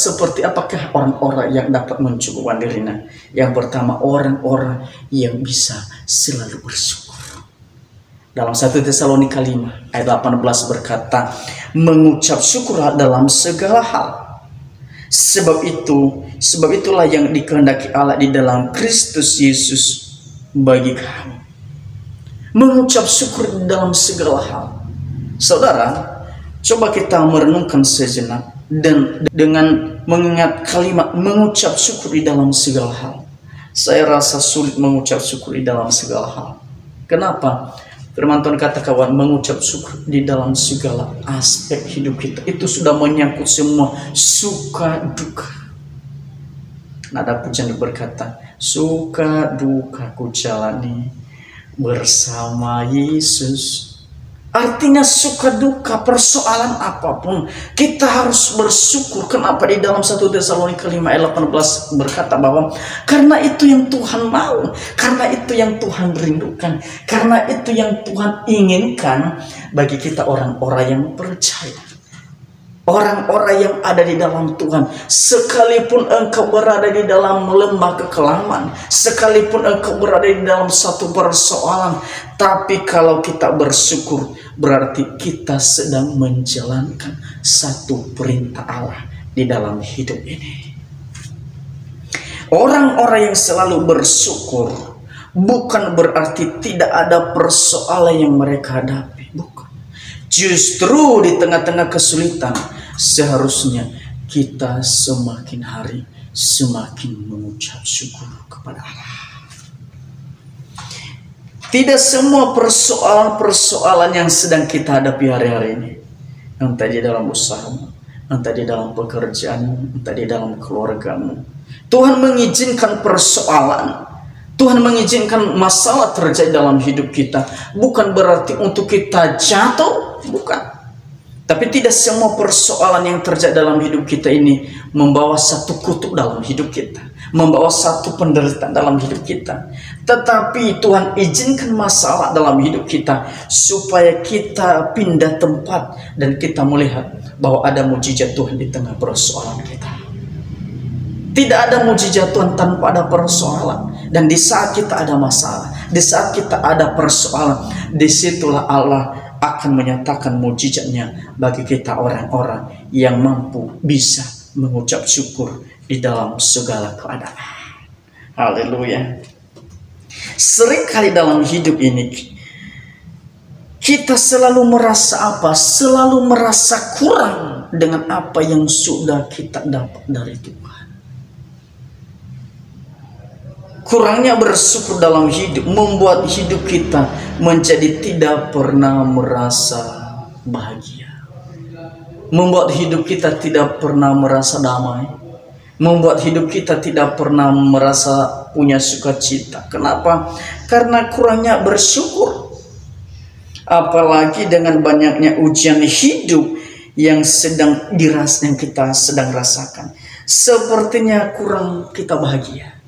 seperti apakah orang-orang yang dapat mencukupkan dirinya? Yang pertama, orang-orang yang bisa selalu bersyukur. Dalam 1 Tesalonika 5 ayat 18 berkata, mengucap syukurlah dalam segala hal. Sebab itulah yang dikehendaki Allah di dalam Kristus Yesus bagi kamu. Mengucap syukur dalam segala hal. Saudara, coba kita merenungkan sejenak dan dengan mengingat kalimat mengucap syukur di dalam segala hal. Saya rasa sulit mengucap syukur di dalam segala hal. Kenapa? Firman Tuhan kata kawan, mengucap syukur di dalam segala aspek hidup kita. Itu sudah menyangkut semua suka duka. Nada pujian berkata, suka duka ku jalani bersama Yesus. Artinya suka duka, persoalan apapun, kita harus bersyukur. Kenapa? Di dalam 1 Tesalonika 5 ayat 18 berkata bahwa karena itu yang Tuhan mau, karena itu yang Tuhan rindukan, karena itu yang Tuhan inginkan bagi kita orang-orang yang percaya. Orang-orang yang ada di dalam Tuhan, sekalipun engkau berada di dalam lembah kekelaman, sekalipun engkau berada di dalam satu persoalan, tapi kalau kita bersyukur, berarti kita sedang menjalankan satu perintah Allah di dalam hidup ini. Orang-orang yang selalu bersyukur bukan berarti tidak ada persoalan yang mereka hadapi, bukan. Justru di tengah-tengah kesulitan, seharusnya kita semakin hari semakin mengucap syukur kepada Allah. Tidak semua persoalan-persoalan yang sedang kita hadapi hari-hari ini, entah di dalam usahamu, entah di dalam pekerjaanmu, entah di dalam keluargamu, Tuhan mengizinkan persoalan, Tuhan mengizinkan masalah terjadi dalam hidup kita, bukan berarti untuk kita jatuh, bukan. Tapi tidak semua persoalan yang terjadi dalam hidup kita ini membawa satu kutuk dalam hidup kita, membawa satu penderitaan dalam hidup kita. Tetapi Tuhan izinkan masalah dalam hidup kita supaya kita pindah tempat dan kita melihat bahwa ada mujizat Tuhan di tengah persoalan kita. Tidak ada mujizat Tuhan tanpa ada persoalan. Dan di saat kita ada masalah, di saat kita ada persoalan, disitulah Allah akan menyatakan mujizatnya bagi kita orang-orang yang mampu bisa mengucap syukur di dalam segala keadaan. Haleluya. Seringkali dalam hidup ini kita selalu merasa apa? Selalu merasa kurang dengan apa yang sudah kita dapat dari Tuhan. Kurangnya bersyukur dalam hidup membuat hidup kita menjadi tidak pernah merasa bahagia. Membuat hidup kita tidak pernah merasa damai. Membuat hidup kita tidak pernah merasa punya sukacita. Kenapa? Karena kurangnya bersyukur. Apalagi dengan banyaknya ujian hidup yang kita sedang rasakan. Sepertinya kurang kita bahagia.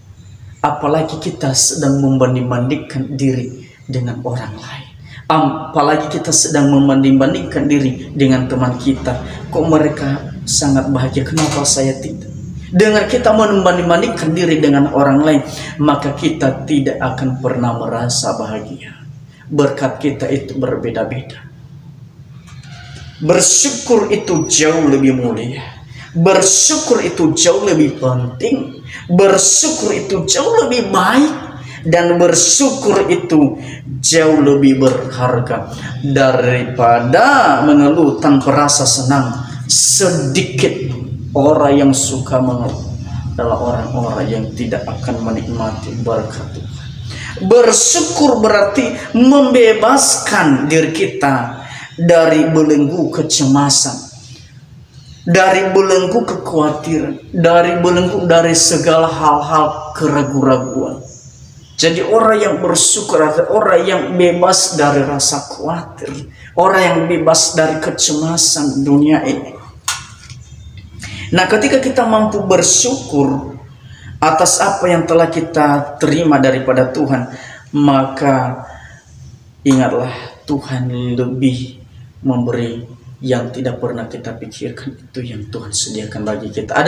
Apalagi kita sedang membanding-bandingkan diri dengan orang lain. Apalagi kita sedang membanding-bandingkan diri dengan teman kita. Kok mereka sangat bahagia, kenapa saya tidak? Dengan kita membanding-bandingkan diri dengan orang lain, maka kita tidak akan pernah merasa bahagia. Berkat kita itu berbeda-beda. Bersyukur itu jauh lebih mulia. Bersyukur itu jauh lebih penting. Bersyukur itu jauh lebih baik. Dan bersyukur itu jauh lebih berharga daripada mengeluh tanpa rasa senang. Sedikit orang yang suka mengeluh adalah orang-orang yang tidak akan menikmati berkat Tuhan. Bersyukur berarti membebaskan diri kita dari belenggu kecemasan, dari belenggu kekhawatiran, dari segala hal-hal keraguan-raguan. Jadi orang yang bersyukur adalah orang yang bebas dari rasa khawatir, orang yang bebas dari kecemasan dunia ini. Nah, ketika kita mampu bersyukur atas apa yang telah kita terima daripada Tuhan, maka ingatlah Tuhan lebih memberi yang tidak pernah kita pikirkan, itu yang Tuhan sediakan bagi kita.